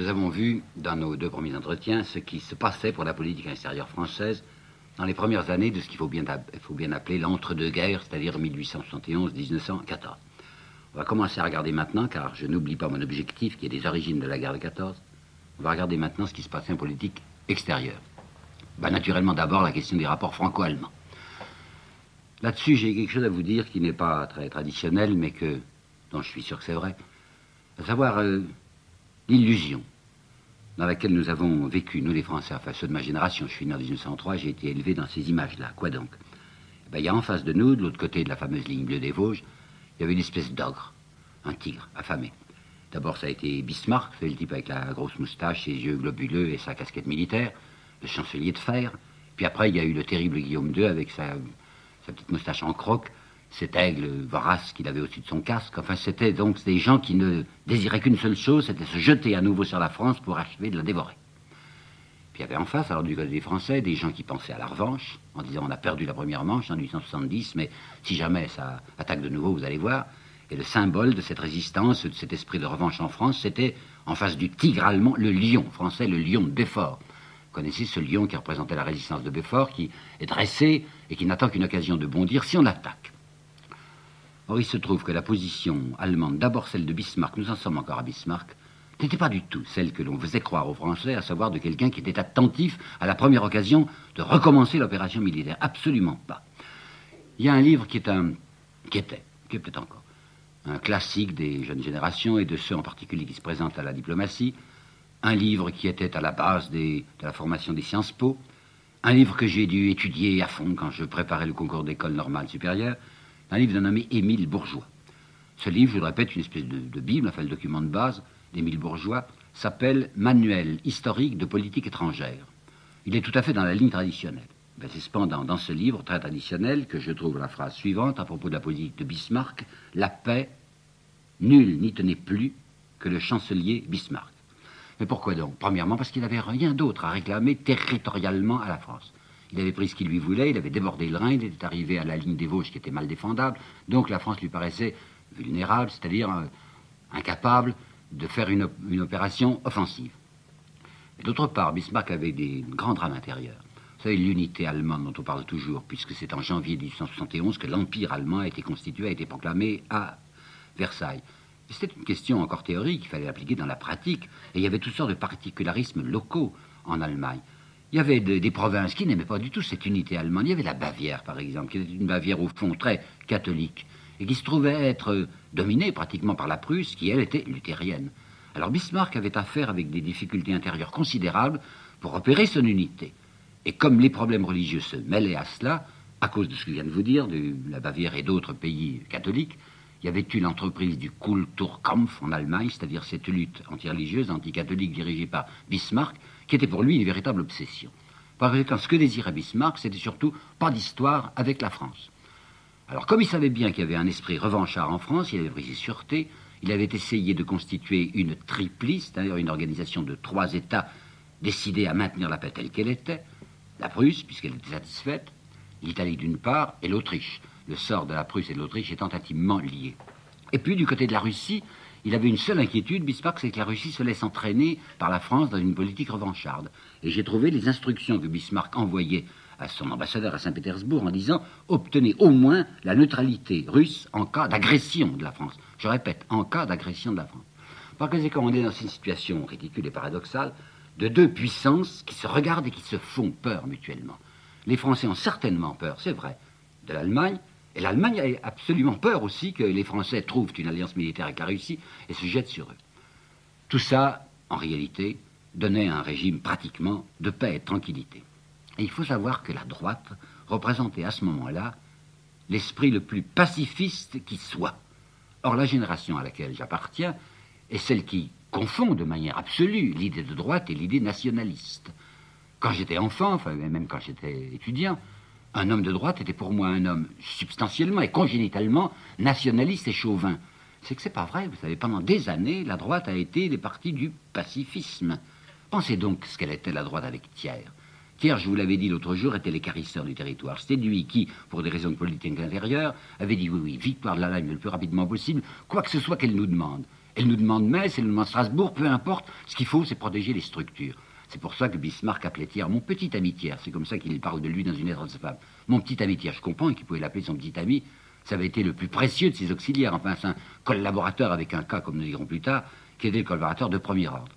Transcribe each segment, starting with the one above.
Nous avons vu dans nos deux premiers entretiens ce qui se passait pour la politique extérieure française dans les premières années de ce qu'il faut bien appeler l'entre-deux-guerres, c'est-à-dire 1871-1914. On va commencer à regarder maintenant, car je n'oublie pas mon objectif qui est des origines de la guerre de 14. On va regarder maintenant ce qui se passait en politique extérieure. Naturellement, d'abord, la question des rapports franco-allemands. Là-dessus, j'ai quelque chose à vous dire qui n'est pas très traditionnel, mais dont je suis sûr que c'est vrai, à savoir l'illusion dans laquelle nous avons vécu, nous les Français, enfin ceux de ma génération. Je suis né en 1903, j'ai été élevé dans ces images-là. Quoi donc? Il y a en face de nous, de l'autre côté de la fameuse ligne bleue des Vosges, il y avait une espèce d'ogre, un tigre affamé. D'abord, ça a été Bismarck, c'est le type avec la grosse moustache, ses yeux globuleux et sa casquette militaire, le chancelier de fer. Puis après, il y a eu le terrible Guillaume II avec sa petite moustache en croque, cet aigle vorace qu'il avait au-dessus de son casque. Enfin, c'était donc des gens qui ne désiraient qu'une seule chose, c'était se jeter à nouveau sur la France pour achever de la dévorer. Puis il y avait en face, alors du côté des Français, des gens qui pensaient à la revanche, en disant on a perdu la première manche en 1870, mais si jamais ça attaque de nouveau, vous allez voir. Et le symbole de cette résistance, de cet esprit de revanche en France, c'était en face du tigre allemand, le lion français, le lion de Belfort. Vous connaissez ce lion qui représentait la résistance de Belfort, qui est dressé et qui n'attend qu'une occasion de bondir si on l'attaque. Or, il se trouve que la position allemande, d'abord celle de Bismarck, nous en sommes encore à Bismarck, n'était pas du tout celle que l'on faisait croire aux Français, à savoir de quelqu'un qui était attentif à la première occasion de recommencer l'opération militaire. Absolument pas. Il y a un livre qui est peut-être encore un classique des jeunes générations et de ceux en particulier qui se présentent à la diplomatie, un livre qui était à la base de la formation des Sciences Po, un livre que j'ai dû étudier à fond quand je préparais le concours d'école normale supérieure, un livre d'un nommé Émile Bourgeois. Ce livre, je le répète, une espèce de bible, enfin le document de base d'Émile Bourgeois, s'appelle Manuel historique de politique étrangère. Il est tout à fait dans la ligne traditionnelle. C'est cependant dans ce livre très traditionnel que je trouve la phrase suivante à propos de la politique de Bismarck: la paix, nul n'y tenait plus que le chancelier Bismarck. Mais pourquoi donc? Premièrement, parce qu'il n'avait rien d'autre à réclamer territorialement à la France. Il avait pris ce qu'il lui voulait, il avait débordé le Rhin, il était arrivé à la ligne des Vosges qui était mal défendable, donc la France lui paraissait vulnérable, c'est-à-dire incapable de faire une opération offensive. Et d'autre part, Bismarck avait des grands drames intérieurs. Vous savez, l'unité allemande dont on parle toujours, puisque c'est en janvier 1871 que l'Empire allemand a été constitué, a été proclamé à Versailles. C'était une question encore théorique, il fallait l'appliquer dans la pratique, et il y avait toutes sortes de particularismes locaux en Allemagne. Il y avait des provinces qui n'aimaient pas du tout cette unité allemande. Il y avait la Bavière, par exemple, qui était une Bavière au fond très catholique, et qui se trouvait être dominée pratiquement par la Prusse, qui, elle, était luthérienne. Alors Bismarck avait affaire avec des difficultés intérieures considérables pour opérer son unité. Et comme les problèmes religieux se mêlaient à cela, à cause de ce que je viens de vous dire, de la Bavière et d'autres pays catholiques, il y avait eu l'entreprise du Kulturkampf en Allemagne, c'est-à-dire cette lutte anti-religieuse, anti-catholique dirigée par Bismarck, qui était pour lui une véritable obsession. Par conséquent, ce que désirait Bismarck, c'était surtout pas d'histoire avec la France. Alors, comme il savait bien qu'il y avait un esprit revanchard en France, il avait pris ses sûretés, il avait essayé de constituer une triplice, c'est-à-dire une organisation de 3 États décidés à maintenir la paix telle qu'elle était, la Prusse, puisqu'elle était satisfaite, l'Italie d'une part, et l'Autriche. Le sort de la Prusse et de l'Autriche étant intimement liés. Et puis, du côté de la Russie, il avait une seule inquiétude, Bismarck, c'est que la Russie se laisse entraîner par la France dans une politique revancharde. Et j'ai trouvé les instructions que Bismarck envoyait à son ambassadeur à Saint-Pétersbourg en disant « Obtenez au moins la neutralité russe en cas d'agression de la France ». Je répète, en cas d'agression de la France. Par conséquent, on est dans une situation ridicule et paradoxale de 2 puissances qui se regardent et qui se font peur mutuellement. Les Français ont certainement peur, c'est vrai, de l'Allemagne, et l'Allemagne a absolument peur aussi que les Français trouvent une alliance militaire avec la Russie et se jettent sur eux. Tout ça, en réalité, donnait un régime pratiquement de paix et de tranquillité. Et il faut savoir que la droite représentait à ce moment-là l'esprit le plus pacifiste qui soit. Or, la génération à laquelle j'appartiens est celle qui confond de manière absolue l'idée de droite et l'idée nationaliste. Quand j'étais enfant, enfin même quand j'étais étudiant, un homme de droite était pour moi un homme substantiellement et congénitalement nationaliste et chauvin. C'est que c'est pas vrai, vous savez, pendant des années, la droite a été les partis du pacifisme. Pensez donc ce qu'elle était la droite avec Thiers. Thiers, je vous l'avais dit l'autre jour, était l'équarrisseur du territoire. C'était lui qui, pour des raisons de politique intérieure, avait dit oui, victoire de l'Allemagne le plus rapidement possible, quoi que ce soit qu'elle nous demande. Elle nous demande Metz, elle nous demande Strasbourg, peu importe. Ce qu'il faut, c'est protéger les structures. C'est pour ça que Bismarck appelait Thiers mon petit ami Thiers. C'est comme ça qu'il parle de lui dans une lettre de sa femme. Mon petit ami Thiers, je comprends qu'il pouvait l'appeler son petit ami. Ça avait été le plus précieux de ses auxiliaires. Enfin, c'est un collaborateur avec un cas, comme nous dirons plus tard, qui était le collaborateur de premier ordre.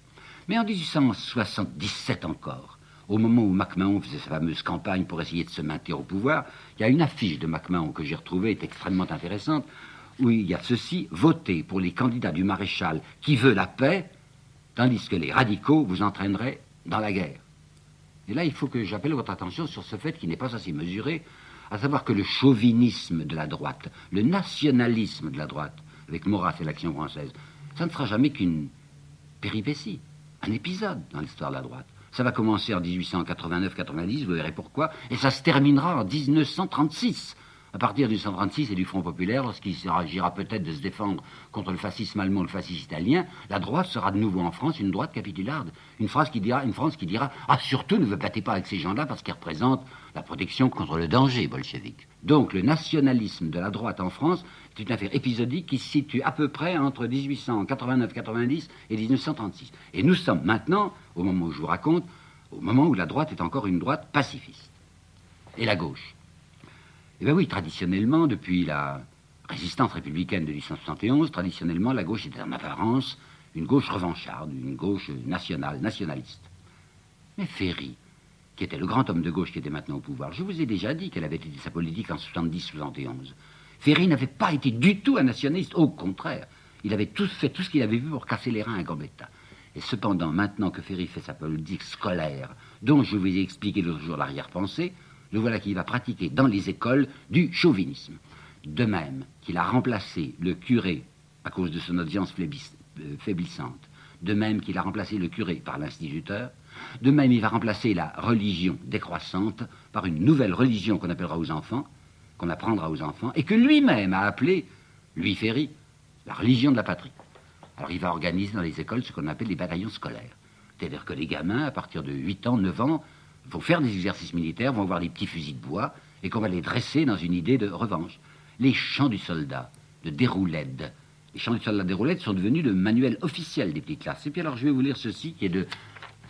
Mais en 1877 encore, au moment où MacMahon faisait sa fameuse campagne pour essayer de se maintenir au pouvoir, il y a une affiche de MacMahon que j'ai retrouvée, est extrêmement intéressante, où il y a ceci: voter pour les candidats du maréchal qui veut la paix, tandis que les radicaux vous entraîneraient dans la guerre. Et là, il faut que j'appelle votre attention sur ce fait qui n'est pas assez mesuré, à savoir que le chauvinisme de la droite, le nationalisme de la droite, avec Maurras et l'Action française, ça ne sera jamais qu'une péripétie, un épisode dans l'histoire de la droite. Ça va commencer en 1889-90, vous verrez pourquoi, et ça se terminera en 1936. À partir du 136 et du Front populaire, lorsqu'il s'agira peut-être de se défendre contre le fascisme allemand, le fascisme italien, la droite sera de nouveau en France une droite capitularde. Une France qui dira « Ah, surtout, ne vous battez pas avec ces gens-là parce qu'ils représentent la protection contre le danger bolchevique ». Donc, le nationalisme de la droite en France est une affaire épisodique qui se situe à peu près entre 1889-90 et 1936. Et nous sommes maintenant, au moment où je vous raconte, au moment où la droite est encore une droite pacifiste. Et la gauche. Eh bien oui, traditionnellement, depuis la résistance républicaine de 1871, traditionnellement, la gauche était en apparence une gauche revancharde, une gauche nationale, nationaliste. Mais Ferry, qui était le grand homme de gauche qui était maintenant au pouvoir, je vous ai déjà dit quelle avait été sa politique en 70-71. Ferry n'avait pas été du tout un nationaliste, au contraire. Il avait fait tout ce qu'il avait vu pour casser les reins à Gambetta. Et cependant, maintenant que Ferry fait sa politique scolaire, dont je vous ai expliqué l'autre jour l'arrière-pensée, le voilà qui va pratiquer dans les écoles du chauvinisme. De même qu'il a remplacé le curé à cause de son audience faiblissante, de même qu'il a remplacé le curé par l'instituteur, de même il va remplacer la religion décroissante par une nouvelle religion qu'on appellera aux enfants, qu'on apprendra aux enfants, et que lui-même a appelé, lui Ferry, la religion de la patrie. Alors il va organiser dans les écoles ce qu'on appelle les bataillons scolaires. C'est-à-dire que les gamins, à partir de 8 ans, 9 ans, vont faire des exercices militaires, vont avoir des petits fusils de bois, et qu'on va les dresser dans une idée de revanche. Les chants du soldat de Déroulède, les chants du soldat de Déroulède sont devenus le manuel officiel des petites classes. Et puis alors je vais vous lire ceci, qui est de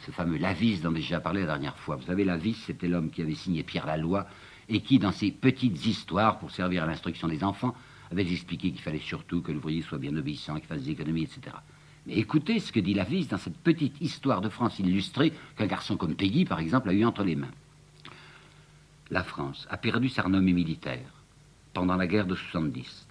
ce fameux Lavis dont j'ai déjà parlé la dernière fois. Vous savez, Lavis, c'était l'homme qui avait signé Pierre Laloy, et qui, dans ses petites histoires, pour servir à l'instruction des enfants, avait expliqué qu'il fallait surtout que l'ouvrier soit bien obéissant, qu'il fasse des économies, etc. Mais écoutez ce que dit Lavis dans cette petite histoire de France illustrée qu'un garçon comme Péguy, par exemple, a eu entre les mains. La France a perdu sa renommée militaire pendant la guerre de 70.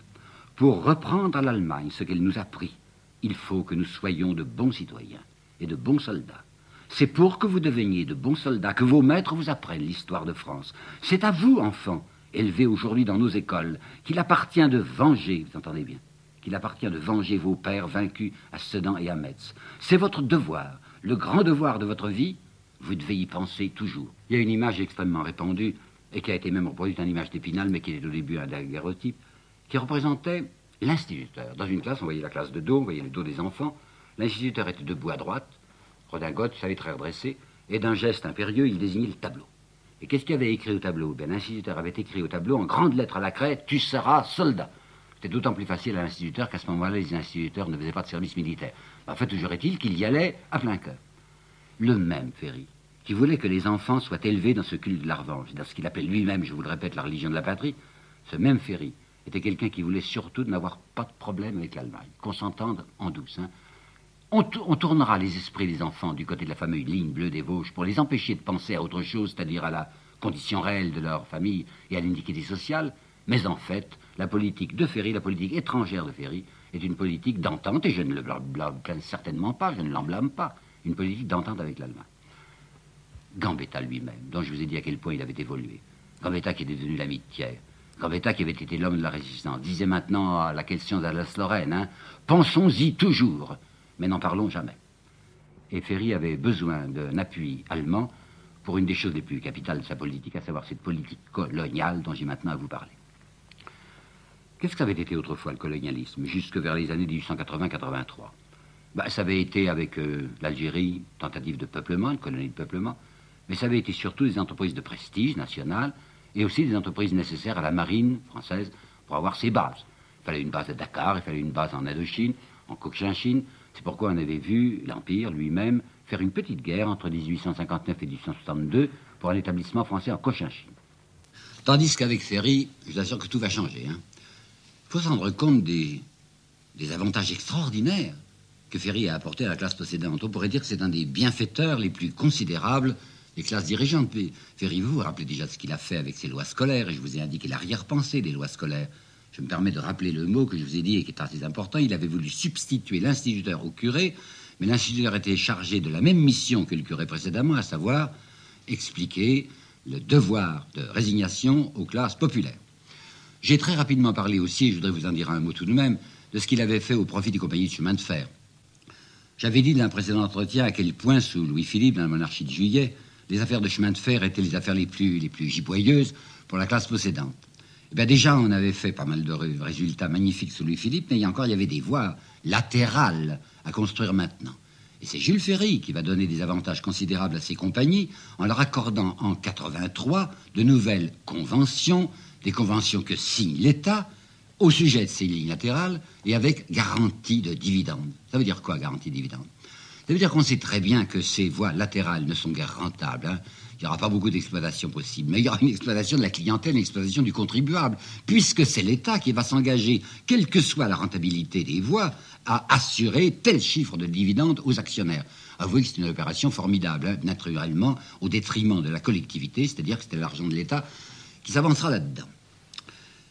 Pour reprendre à l'Allemagne ce qu'elle nous a pris, il faut que nous soyons de bons citoyens et de bons soldats. C'est pour que vous deveniez de bons soldats que vos maîtres vous apprennent l'histoire de France. C'est à vous, enfants, élevés aujourd'hui dans nos écoles, qu'il appartient de venger, vous entendez bien, qu'il appartient de venger vos pères vaincus à Sedan et à Metz. C'est votre devoir, le grand devoir de votre vie, vous devez y penser toujours. Il y a une image extrêmement répandue, et qui a été même reproduite en image d'Épinal, mais qui était au début un daguerreotype, qui représentait l'instituteur. Dans une classe, on voyait la classe de dos, on voyait le dos des enfants, l'instituteur était debout à droite, redingote, sa lettre redressée, et d'un geste impérieux, il désignait le tableau. Et qu'est-ce qu'il avait écrit au tableau? Ben, l'instituteur avait écrit au tableau, en grandes lettres à la craie, « Tu seras soldat ». C'était d'autant plus facile à l'instituteur qu'à ce moment-là, les instituteurs ne faisaient pas de service militaire. En fait, toujours est-il qu'il y allait à plein cœur. Le même Ferry, qui voulait que les enfants soient élevés dans ce culte de la revanche, dans ce qu'il appelait lui-même, je vous le répète, la religion de la patrie, ce même Ferry était quelqu'un qui voulait surtout n'avoir pas de problème avec l'Allemagne, qu'on s'entende en douce. On tournera les esprits des enfants du côté de la fameuse ligne bleue des Vosges pour les empêcher de penser à autre chose, c'est-à-dire à la condition réelle de leur famille et à l'iniquité sociale. Mais en fait, la politique de Ferry, la politique étrangère de Ferry, est une politique d'entente, et je ne le blâme certainement pas, je ne l'en blâme pas, une politique d'entente avec l'Allemagne. Gambetta lui-même, dont je vous ai dit à quel point il avait évolué, Gambetta qui était devenu l'ami de Thiers, Gambetta qui avait été l'homme de la résistance, disait maintenant à la question d'Alsace-Lorraine, pensons-y toujours, mais n'en parlons jamais. Et Ferry avait besoin d'un appui allemand pour une des choses les plus capitales de sa politique, à savoir cette politique coloniale dont j'ai maintenant à vous parler. Qu'est-ce que ça avait été autrefois le colonialisme, jusque vers les années 1880-83? Ça avait été avec l'Algérie, tentative de peuplement, une colonie de peuplement, mais ça avait été surtout des entreprises de prestige national et aussi des entreprises nécessaires à la marine française pour avoir ses bases. Il fallait une base à Dakar, il fallait une base en Indochine. en Cochinchine. C'est pourquoi on avait vu l'Empire lui-même faire une petite guerre entre 1859 et 1862 pour un établissement français en Cochinchine. Tandis qu'avec Ferry, je vous assure que tout va changer. Il faut se rendre compte des avantages extraordinaires que Ferry a apportés à la classe possédante. On pourrait dire que c'est un des bienfaiteurs les plus considérables des classes dirigeantes. Ferry, vous vous rappelez déjà de ce qu'il a fait avec ses lois scolaires, et je vous ai indiqué l'arrière-pensée des lois scolaires. Je me permets de rappeler le mot que je vous ai dit et qui est assez important. Il avait voulu substituer l'instituteur au curé, mais l'instituteur était chargé de la même mission que le curé précédemment, à savoir expliquer le devoir de résignation aux classes populaires. J'ai très rapidement parlé aussi, et je voudrais vous en dire un mot tout de même, de ce qu'il avait fait au profit des compagnies de chemin de fer. J'avais dit dans un précédent entretien à quel point, sous Louis-Philippe, dans la monarchie de Juillet, les affaires de chemin de fer étaient les affaires les plus giboyeuses pour la classe possédante. Eh bien, déjà, on avait fait pas mal de résultats magnifiques sous Louis-Philippe, mais il y avait des voies latérales à construire maintenant. Et c'est Jules Ferry qui va donner des avantages considérables à ces compagnies en leur accordant en 83 de nouvelles conventions, des conventions que signe l'État au sujet de ces lignes latérales et avec garantie de dividendes. Ça veut dire quoi, garantie de dividendes? Ça veut dire qu'on sait très bien que ces voies latérales ne sont guère rentables. Il n'y aura pas beaucoup d'exploitation possible, mais il y aura une exploitation de la clientèle, une exploitation du contribuable, puisque c'est l'État qui va s'engager, quelle que soit la rentabilité des voies, à assurer tel chiffre de dividendes aux actionnaires. Avouez que c'est une opération formidable, naturellement, au détriment de la collectivité, c'est-à-dire que c'était l'argent de l'État qui s'avancera là-dedans.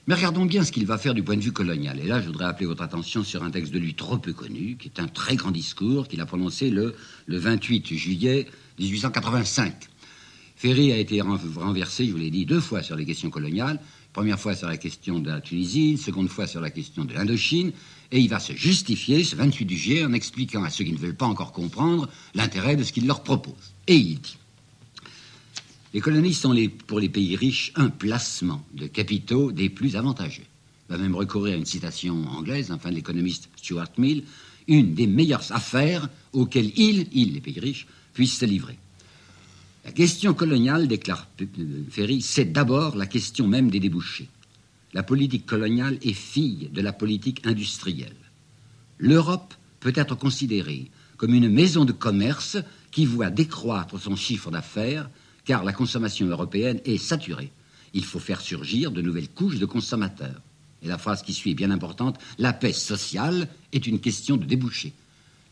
Mais regardons bien ce qu'il va faire du point de vue colonial. Et là, je voudrais appeler votre attention sur un texte de lui trop peu connu, qui est un très grand discours qu'il a prononcé le 28 juillet 1885. Ferry a été renversé, je vous l'ai dit, 2 fois sur les questions coloniales. Première fois sur la question de la Tunisie, seconde fois sur la question de l'Indochine. Et il va se justifier, ce 28 juillet, en expliquant à ceux qui ne veulent pas encore comprendre l'intérêt de ce qu'il leur propose. Et il dit: les colonies sont pour les pays riches un placement de capitaux des plus avantageux. Il va même recourir à une citation anglaise, enfin de l'économiste Stuart Mill, une des meilleures affaires auxquelles les pays riches, puissent se livrer. La question coloniale, déclare Ferry, c'est d'abord la question même des débouchés. La politique coloniale est fille de la politique industrielle. L'Europe peut être considérée comme une maison de commerce qui voit décroître son chiffre d'affaires, car la consommation européenne est saturée. Il faut faire surgir de nouvelles couches de consommateurs. Et la phrase qui suit est bien importante: la paix sociale est une question de débouchés.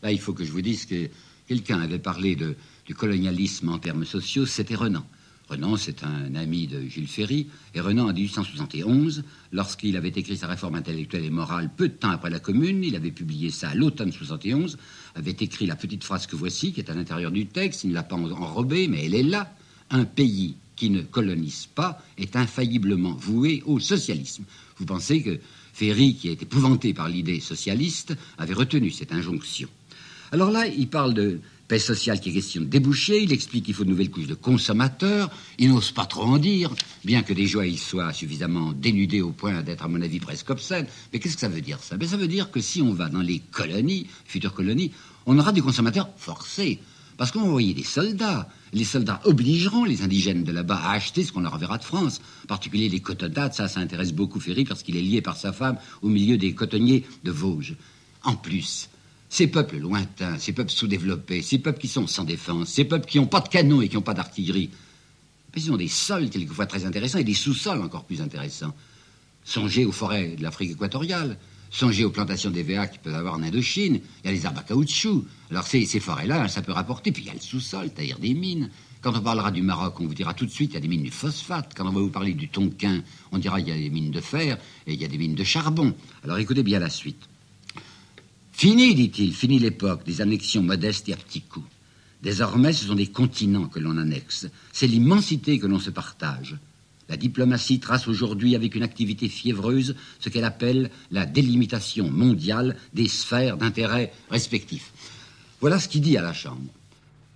Là, il faut que je vous dise que quelqu'un avait parlé du colonialisme en termes sociaux, c'était Renan. Renan, c'est un ami de Jules Ferry, et Renan, en 1871, lorsqu'il avait écrit sa réforme intellectuelle et morale peu de temps après la Commune, il avait publié ça à l'automne 71, avait écrit la petite phrase que voici, qui est à l'intérieur du texte, il ne l'a pas enrobée, mais elle est là: un pays qui ne colonise pas est infailliblement voué au socialisme. Vous pensez que Ferry, qui est épouvanté par l'idée socialiste, avait retenu cette injonction. Alors là, il parle de paix sociale qui est question de déboucher, il explique qu'il faut de nouvelles couches de consommateurs, il n'ose pas trop en dire, bien que déjà il soit suffisamment dénudé au point d'être, à mon avis, presque obscène. Mais qu'est-ce que ça veut dire, ça? Ça veut dire que si on va dans les colonies, futures colonies, on aura des consommateurs forcés. Parce qu'on va envoyer des soldats. Les soldats obligeront les indigènes de là-bas à acheter ce qu'on leur enverra de France. En particulier les cotonnates, ça intéresse beaucoup Ferry parce qu'il est lié par sa femme au milieu des cotonniers de Vosges. En plus, ces peuples lointains, ces peuples sous-développés, ces peuples qui sont sans défense, ces peuples qui n'ont pas de canons et qui n'ont pas d'artillerie, ils ont des sols quelquefois très intéressants et des sous-sols encore plus intéressants. Songez aux forêts de l'Afrique équatoriale. Songez aux plantations d'EVA qu'il peut y avoir en Indochine. Il y a les arbres à caoutchouc. Alors ces forêts-là, ça peut rapporter. Puis il y a le sous-sol, c'est-à-dire des mines. Quand on parlera du Maroc, on vous dira tout de suite qu'il y a des mines de phosphate. Quand on va vous parler du Tonkin, on dira qu'il y a des mines de fer et il y a des mines de charbon. Alors écoutez bien la suite. Fini, dit-il, fini l'époque des annexions modestes et à petits coups. Désormais, ce sont des continents que l'on annexe. C'est l'immensité que l'on se partage. La diplomatie trace aujourd'hui avec une activité fiévreuse ce qu'elle appelle la délimitation mondiale des sphères d'intérêt respectifs. Voilà ce qu'il dit à la Chambre.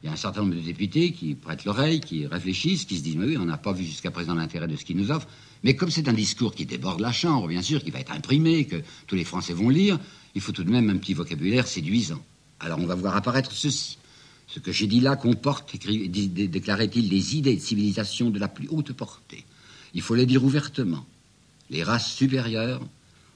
Il y a un certain nombre de députés qui prêtent l'oreille, qui réfléchissent, qui se disent « Mais oui, on n'a pas vu jusqu'à présent l'intérêt de ce qu'il nous offre. » Mais comme c'est un discours qui déborde la Chambre, bien sûr, qui va être imprimé, que tous les Français vont lire, il faut tout de même un petit vocabulaire séduisant. Alors on va voir apparaître ceci. Ce que j'ai dit là comporte, déclarait-il, des idées de civilisation de la plus haute portée. Il faut le dire ouvertement. Les races supérieures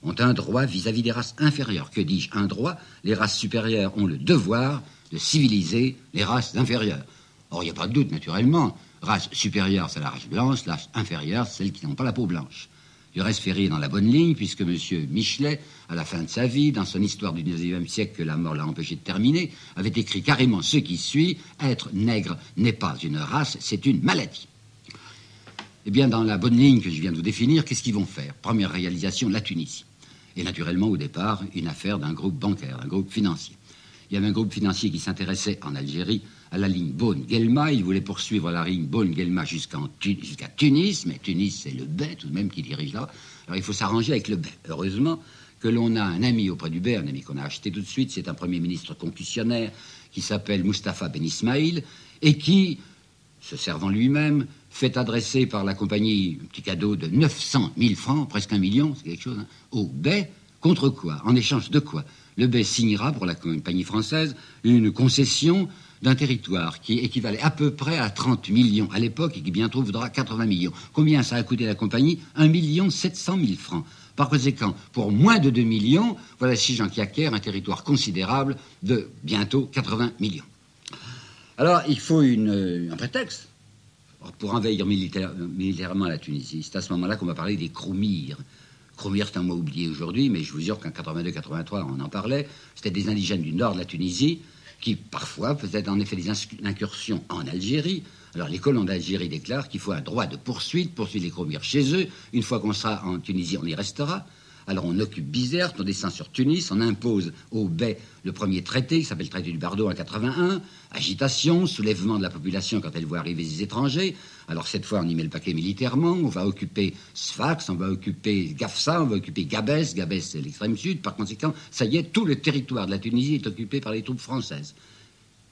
ont un droit vis-à-vis des races inférieures. Que dis-je? Un droit. Les races supérieures ont le devoir de civiliser les races inférieures. Or, il n'y a pas de doute, naturellement. Race supérieure, c'est la race blanche. Race inférieure, c'est celles qui n'ont pas la peau blanche. Du reste, Ferry est dans la bonne ligne, puisque M. Michelet, à la fin de sa vie, dans son histoire du XIXe siècle que la mort l'a empêché de terminer, avait écrit carrément ce qui suit: être nègre n'est pas une race, c'est une maladie. Eh bien, dans la bonne ligne que je viens de vous définir, qu'est-ce qu'ils vont faire? Première réalisation, la Tunisie. Et naturellement, au départ, une affaire d'un groupe bancaire, d'un groupe financier. Il y avait un groupe financier qui s'intéressait en Algérie à la ligne Beaune-Guelma. Il voulait poursuivre la ligne Beaune-Guelma jusqu'à Tunis, mais Tunis, c'est le Bey tout de même qui dirige là. Alors il faut s'arranger avec le Bey. Heureusement que l'on a un ami auprès du Bey, un ami qu'on a acheté tout de suite, c'est un premier ministre concussionnaire qui s'appelle Mustapha Ben Ismaïl et qui, se servant lui-même, fait adresser par la compagnie un petit cadeau de 900 000 francs, presque 1 million, c'est quelque chose, hein, au Bey. Contre quoi? En échange de quoi? Le Bey signera pour la compagnie française une concession d'un territoire qui équivalait à peu près à 30 millions à l'époque et qui bientôt vaudra 80 millions. Combien ça a coûté à la compagnie? 1 700 000 francs. Par conséquent, pour moins de 2 millions, voilà ces gens qui acquièrent un territoire considérable de bientôt 80 millions. Alors, il faut un prétexte pour envahir militairement la Tunisie. C'est à ce moment-là qu'on va parler des Kroumirs. Kroumirs, c'est un mot oublié aujourd'hui, mais je vous jure qu'en 82-83, on en parlait. C'était des indigènes du nord de la Tunisie qui, parfois, faisaient en effet des incursions en Algérie. Alors, les colons d'Algérie déclarent qu'il faut un droit de poursuivre les Kroumirs chez eux. Une fois qu'on sera en Tunisie, on y restera. Alors, on occupe Bizerte, on descend sur Tunis, on impose au Bey le premier traité, qui s'appelle le traité du Bardo en 81. Agitation, soulèvement de la population quand elle voit arriver des étrangers. Alors, cette fois, on y met le paquet militairement. On va occuper Sfax, on va occuper Gafsa, on va occuper Gabès. Gabès, c'est l'extrême sud. Par conséquent, ça y est, tout le territoire de la Tunisie est occupé par les troupes françaises.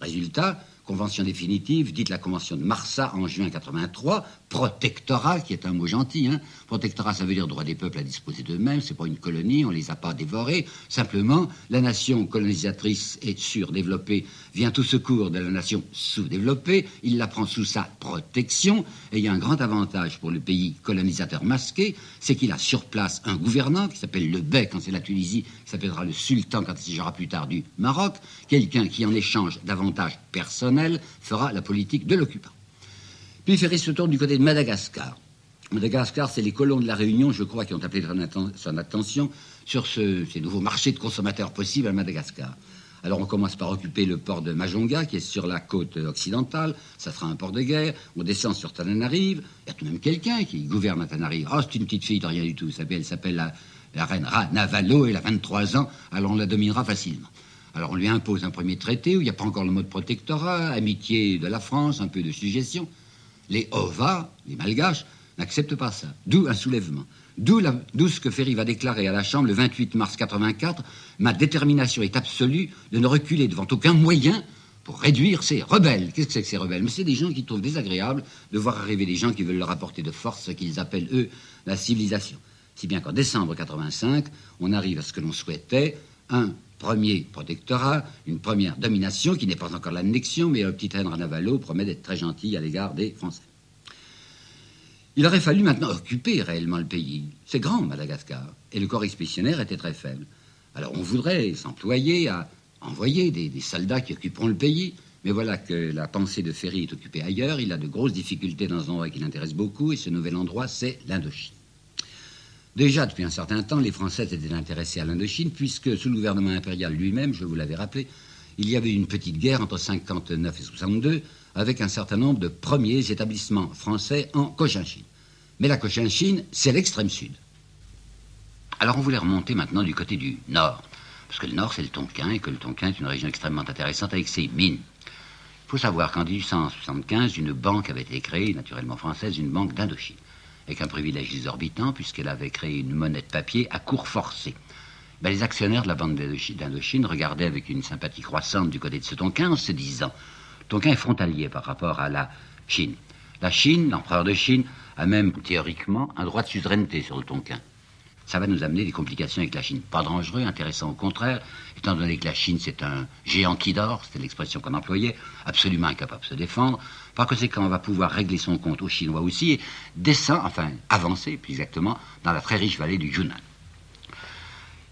Résultat, convention définitive, dite la convention de Marsa en juin 83, protectorat, qui est un mot gentil, hein. Protectorat, ça veut dire droit des peuples à disposer d'eux-mêmes, c'est pas une colonie, on les a pas dévorés. Simplement, la nation colonisatrice et surdéveloppée vient au secours de la nation sous-développée, il la prend sous sa protection, et il y a un grand avantage pour le pays colonisateur masqué, c'est qu'il a sur place un gouvernant qui s'appelle le Bey quand c'est la Tunisie, qui s'appellera le sultan quand il s'agira plus tard du Maroc, quelqu'un qui en échange d'avantages personnels fera la politique de l'occupant. Puis Ferry se tourne du côté de Madagascar. Madagascar, c'est les colons de la Réunion, je crois, qui ont appelé son attention sur ces nouveaux marchés de consommateurs possibles à Madagascar. Alors on commence par occuper le port de Majunga, qui est sur la côte occidentale. Ça sera un port de guerre. On descend sur Tananarive. Il y a tout de même quelqu'un qui gouverne à Tananarive. Ah, c'est une petite fille de rien du tout. Elle s'appelle la reine Ranavalo. Elle a 23 ans. Alors on la dominera facilement. Alors on lui impose un premier traité où il n'y a pas encore le mot de protectorat, amitié de la France, un peu de suggestion. Les Ova, les Malgaches, n'acceptent pas ça. D'où un soulèvement. D'où ce que Ferry va déclarer à la Chambre le 28 mars 84. Ma détermination est absolue de ne reculer devant aucun moyen pour réduire ces rebelles. Qu'est-ce que c'est que ces rebelles? Mais c'est des gens qui trouvent désagréable de voir arriver des gens qui veulent leur apporter de force ce qu'ils appellent, eux, la civilisation. Si bien qu'en décembre 85, on arrive à ce que l'on souhaitait, un premier protectorat, une première domination, qui n'est pas encore l'annexion, mais le petit Reine Ranavalo promet d'être très gentil à l'égard des Français. Il aurait fallu maintenant occuper réellement le pays. C'est grand, Madagascar, et le corps expéditionnaire était très faible. Alors on voudrait s'employer à envoyer des soldats qui occuperont le pays, mais voilà que la pensée de Ferry est occupée ailleurs. Il a de grosses difficultés dans un endroit qui l'intéresse beaucoup, et ce nouvel endroit, c'est l'Indochine. Déjà, depuis un certain temps, les Français étaient intéressés à l'Indochine, puisque sous le gouvernement impérial lui-même, je vous l'avais rappelé, il y avait une petite guerre entre 59 et 62, avec un certain nombre de premiers établissements français en Cochinchine. Mais la Cochinchine, c'est l'extrême sud. Alors on voulait remonter maintenant du côté du nord, parce que le nord, c'est le Tonkin, et que le Tonkin est une région extrêmement intéressante avec ses mines. Il faut savoir qu'en 1875, une banque avait été créée, naturellement française, une banque d'Indochine, avec un privilège exorbitant, puisqu'elle avait créé une monnaie de papier à cours forcé. Les actionnaires de la banque d'Indochine regardaient avec une sympathie croissante du côté de ce Tonkin en se disant: Tonkin est frontalier par rapport à la Chine. La Chine, l'empereur de Chine, a même théoriquement un droit de suzeraineté sur le Tonkin. Ça va nous amener des complications avec la Chine. Pas dangereux, intéressant au contraire, étant donné que la Chine, c'est un géant qui dort, c'était l'expression qu'on employait, absolument incapable de se défendre. Par conséquent, on va pouvoir régler son compte aux Chinois aussi et avancer plus exactement dans la très riche vallée du Yunnan.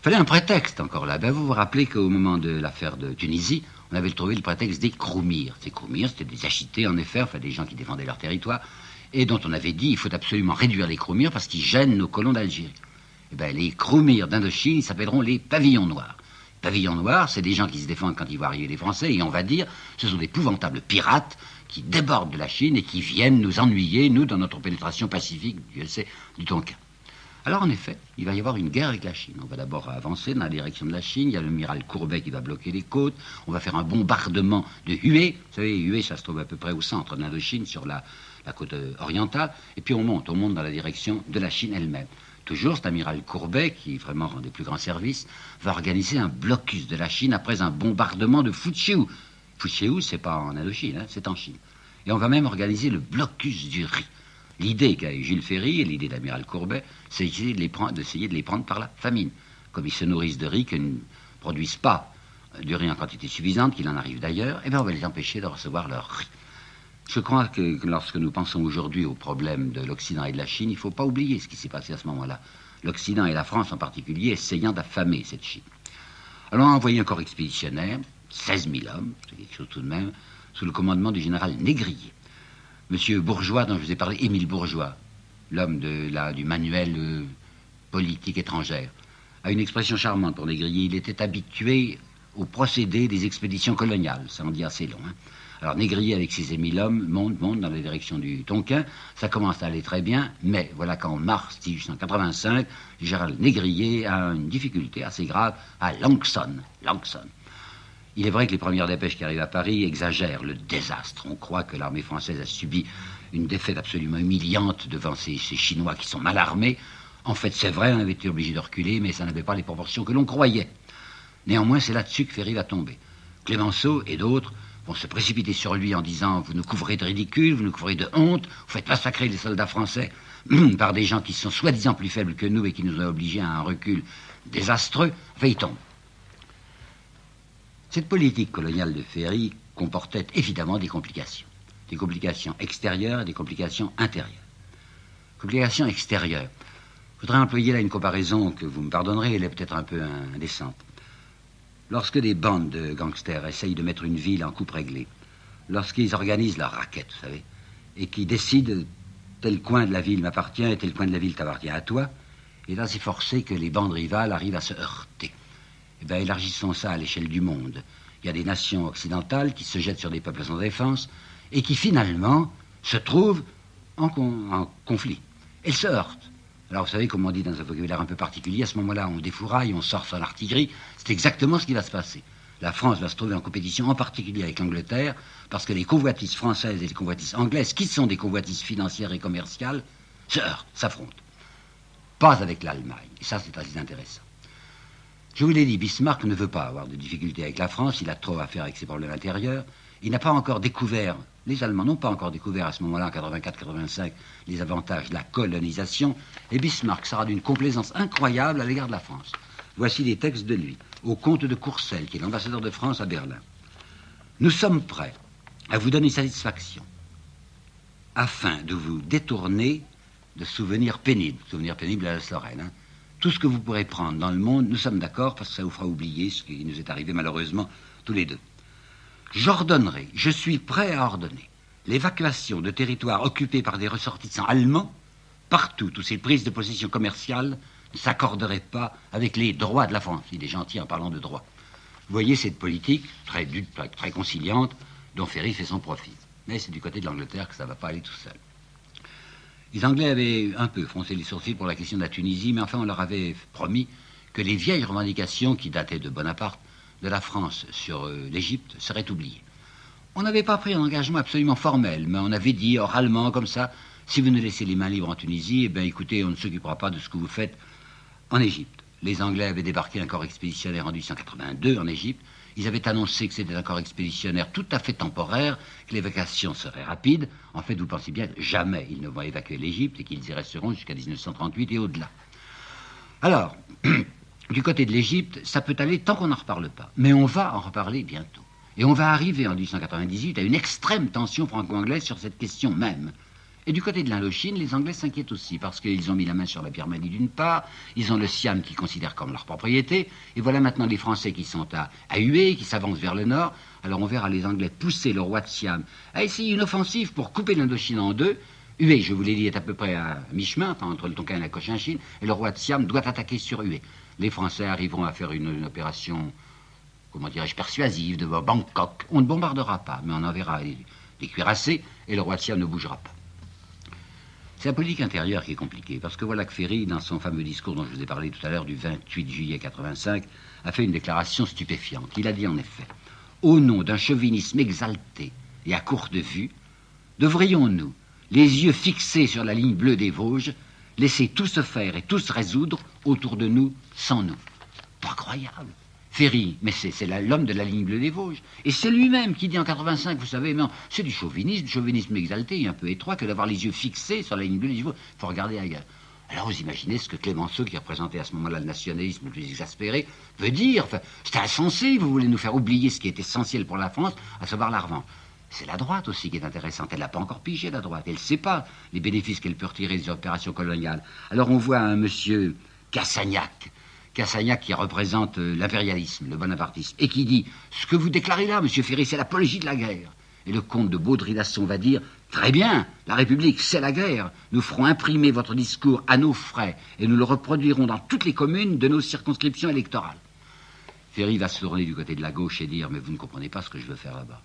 fallait un prétexte encore là. Ben, vous vous rappelez qu'au moment de l'affaire de Tunisie, on avait trouvé le prétexte des Kroumirs. Ces Kroumirs, c'était des agités en effet, enfin des gens qui défendaient leur territoire, et dont on avait dit il faut absolument réduire les Kroumirs parce qu'ils gênent nos colons d'Algérie. Eh ben, les Kroumirs d'Indochine, ils s'appelleront les pavillons noirs. Pavillons noirs, c'est des gens qui se défendent quand ils voient arriver les Français, et on va dire, ce sont d'épouvantables pirates qui débordent de la Chine et qui viennent nous ennuyer, nous, dans notre pénétration pacifique, Dieu le sait, du Tonkin. Alors, en effet, il va y avoir une guerre avec la Chine. On va d'abord avancer dans la direction de la Chine. Il y a l'amiral Courbet qui va bloquer les côtes. On va faire un bombardement de Hue. Vous savez, Hue, ça se trouve à peu près au centre de l'Indochine, sur la côte orientale. Et puis on monte dans la direction de la Chine elle-même. Toujours, cet amiral Courbet, qui vraiment rend des plus grands services, va organiser un blocus de la Chine après un bombardement de Fuchiu. Fuchiu, c'est pas en Indochine, hein, c'est en Chine. Et on va même organiser le blocus du riz. L'idée qu'a eu Jules Ferry et l'idée d'amiral Courbet, c'est d'essayer de les prendre par la famine. Comme ils se nourrissent de riz, qu'ils ne produisent pas du riz en quantité suffisante, qu'il en arrive d'ailleurs, eh bien on va les empêcher de recevoir leur riz. Je crois que lorsque nous pensons aujourd'hui au problème de l'Occident et de la Chine, il ne faut pas oublier ce qui s'est passé à ce moment-là. L'Occident et la France en particulier essayant d'affamer cette Chine. Alors on a envoyé un corps expéditionnaire, 16 000 hommes, c'est quelque chose tout de même, sous le commandement du général Négrier. Monsieur Bourgeois, dont je vous ai parlé, Émile Bourgeois, l'homme du manuel politique étrangère, a une expression charmante pour Négrier. Il était habitué au procédé des expéditions coloniales. Ça en dit assez long. Hein. Alors Négrier, avec ses 1000 hommes, monte dans la direction du Tonkin. Ça commence à aller très bien, mais voilà qu'en mars 1885, le général Négrier a une difficulté assez grave à Langson. Il est vrai que les premières dépêches qui arrivent à Paris exagèrent le désastre. On croit que l'armée française a subi une défaite absolument humiliante devant ces Chinois qui sont mal armés. En fait, c'est vrai, on avait été obligé de reculer, mais ça n'avait pas les proportions que l'on croyait. Néanmoins, c'est là-dessus que Ferry va tomber. Clémenceau et d'autres vont se précipiter sur lui en disant « Vous nous couvrez de ridicule, vous nous couvrez de honte, vous faites massacrer les soldats français par des gens qui sont soi-disant plus faibles que nous et qui nous ont obligés à un recul désastreux. » Enfin, il tombe. Cette politique coloniale de Ferry comportait évidemment des complications extérieures et des complications intérieures. Complications extérieures. Je voudrais employer là une comparaison que vous me pardonnerez, elle est peut-être un peu indécente. Lorsque des bandes de gangsters essayent de mettre une ville en coupe réglée, lorsqu'ils organisent leur raquette, vous savez, et qu'ils décident tel coin de la ville m'appartient et tel coin de la ville t'appartient à toi, et là c'est forcé que les bandes rivales arrivent à se heurter. Eh bien, élargissons ça à l'échelle du monde. Il y a des nations occidentales qui se jettent sur des peuples sans défense et qui, finalement, se trouvent en conflit. Elles se heurtent. Alors, vous savez, comme on dit dans un vocabulaire un peu particulier, à ce moment-là, on défouraille, on sort son artillerie. C'est exactement ce qui va se passer. La France va se trouver en compétition, en particulier avec l'Angleterre, parce que les convoitises françaises et les convoitises anglaises, qui sont des convoitises financières et commerciales, se heurtent, s'affrontent. Pas avec l'Allemagne. Et ça, c'est assez intéressant. Je vous l'ai dit, Bismarck ne veut pas avoir de difficultés avec la France, il a trop à faire avec ses problèmes intérieurs. Il n'a pas encore découvert, les Allemands n'ont pas encore découvert à ce moment-là, en 84-85, les avantages de la colonisation, et Bismarck sera d'une complaisance incroyable à l'égard de la France. Voici des textes de lui, au comte de Courcelles, qui est l'ambassadeur de France à Berlin. Nous sommes prêts à vous donner satisfaction, afin de vous détourner de souvenirs pénibles à la Lorraine, hein. Tout ce que vous pourrez prendre dans le monde, nous sommes d'accord, parce que ça vous fera oublier ce qui nous est arrivé malheureusement tous les deux. J'ordonnerai, je suis prêt à ordonner, l'évacuation de territoires occupés par des ressortissants allemands, partout où ces prises de possession commerciales ne s'accorderaient pas avec les droits de la France. Il est gentil en parlant de droits. Vous voyez cette politique très conciliante dont Ferry fait son profit. Mais c'est du côté de l'Angleterre que ça ne va pas aller tout seul. Les Anglais avaient un peu froncé les sourcils pour la question de la Tunisie, mais enfin on leur avait promis que les vieilles revendications qui dataient de Bonaparte, de la France sur l'Égypte, seraient oubliées. On n'avait pas pris un engagement absolument formel, mais on avait dit oralement comme ça, si vous nous laissez les mains libres en Tunisie, eh bien écoutez, on ne s'occupera pas de ce que vous faites en Égypte. Les Anglais avaient débarqué un corps expéditionnaire en 1882 en Égypte. Ils avaient annoncé que c'était un corps expéditionnaire tout à fait temporaire, que l'évacuation serait rapide. En fait, vous pensez bien que jamais ils ne vont évacuer l'Égypte et qu'ils y resteront jusqu'à 1938 et au-delà. Alors, du côté de l'Égypte, ça peut aller tant qu'on n'en reparle pas. Mais on va en reparler bientôt. Et on va arriver en 1898 à une extrême tension franco-anglaise sur cette question même. Et du côté de l'Indochine, les Anglais s'inquiètent aussi, parce qu'ils ont mis la main sur la Birmanie d'une part, ils ont le Siam qu'ils considèrent comme leur propriété, et voilà maintenant les Français qui sont à Hue, qui s'avancent vers le nord. Alors on verra les Anglais pousser le roi de Siam à essayer une offensive pour couper l'Indochine en deux. Hue, je vous l'ai dit, est à peu près à mi-chemin, entre le Tonkin et la Cochinchine, et le roi de Siam doit attaquer sur Hue. Les Français arriveront à faire une opération, comment dirais-je, persuasive de Bangkok. On ne bombardera pas, mais on enverra des cuirassés, et le roi de Siam ne bougera pas. C'est la politique intérieure qui est compliquée, parce que voilà que Ferry, dans son fameux discours dont je vous ai parlé tout à l'heure, du 28 juillet 85, a fait une déclaration stupéfiante. Il a dit en effet, au nom d'un chauvinisme exalté et à courte vue, devrions-nous, les yeux fixés sur la ligne bleue des Vosges, laisser tout se faire et tout se résoudre autour de nous, sans nous. Pas croyable. Ferry, mais c'est l'homme de la ligne bleue des Vosges. Et c'est lui-même qui dit en 85, vous savez, non, c'est du chauvinisme exalté et un peu étroit que d'avoir les yeux fixés sur la ligne bleue des Vosges. Il faut regarder ailleurs. Alors vous imaginez ce que Clémenceau, qui représentait à ce moment-là le nationalisme le plus exaspéré, veut dire. Enfin, c'est insensé, vous voulez nous faire oublier ce qui est essentiel pour la France, à savoir la revanche. C'est la droite aussi qui est intéressante. Elle n'a pas encore pigé, la droite. Elle ne sait pas les bénéfices qu'elle peut retirer des opérations coloniales. Alors on voit un monsieur Cassagnac qui représente l'impérialisme, le bonapartisme, et qui dit « Ce que vous déclarez là, monsieur Ferry, c'est l'apologie de la guerre. » Et le comte de Baudry-Lasson va dire « Très bien, la République, c'est la guerre. Nous ferons imprimer votre discours à nos frais et nous le reproduirons dans toutes les communes de nos circonscriptions électorales. » Ferry va se tourner du côté de la gauche et dire « Mais vous ne comprenez pas ce que je veux faire là-bas.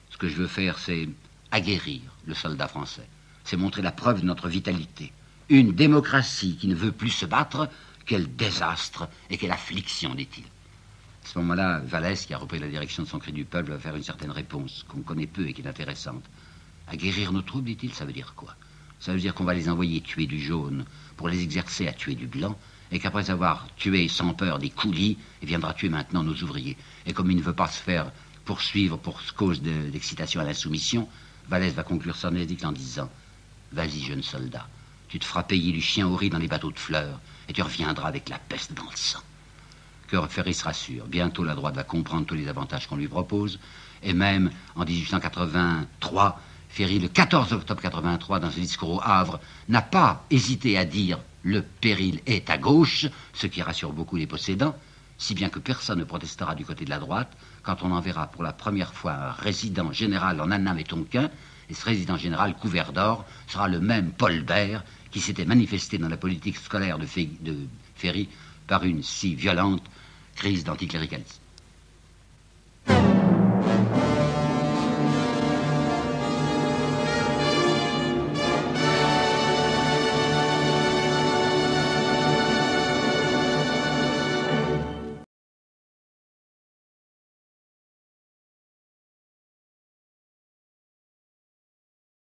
Ce que je veux faire, c'est aguerrir le soldat français. C'est montrer la preuve de notre vitalité. Une démocratie qui ne veut plus se battre, quel désastre et quelle affliction, dit-il. » À ce moment-là, Vallès, qui a repris la direction de son cri du peuple, va faire une certaine réponse qu'on connaît peu et qui est intéressante. Aguerrir nos troupes, dit-il, ça veut dire quoi? Ça veut dire qu'on va les envoyer tuer du jaune pour les exercer à tuer du blanc, et qu'après avoir tué sans peur des coulis, il viendra tuer maintenant nos ouvriers. Et comme il ne veut pas se faire poursuivre pour cause d'excitation à l'insoumission, Vallès va conclure son édicte en disant « Vas-y, jeune soldat, tu te feras payer du chien au riz dans les bateaux de fleurs, et tu reviendras avec la peste dans le sang. » Que Ferry se rassure. Bientôt, la droite va comprendre tous les avantages qu'on lui propose. Et même, en 1883, Ferry, le 14 octobre 83, dans un discours au Havre, n'a pas hésité à dire « Le péril est à gauche », ce qui rassure beaucoup les possédants, si bien que personne ne protestera du côté de la droite quand on enverra pour la première fois un résident général en Annam et Tonkin, et ce résident général couvert d'or sera le même Paul Bert qui s'était manifesté dans la politique scolaire de Ferry par une si violente crise d'anticléricalisme.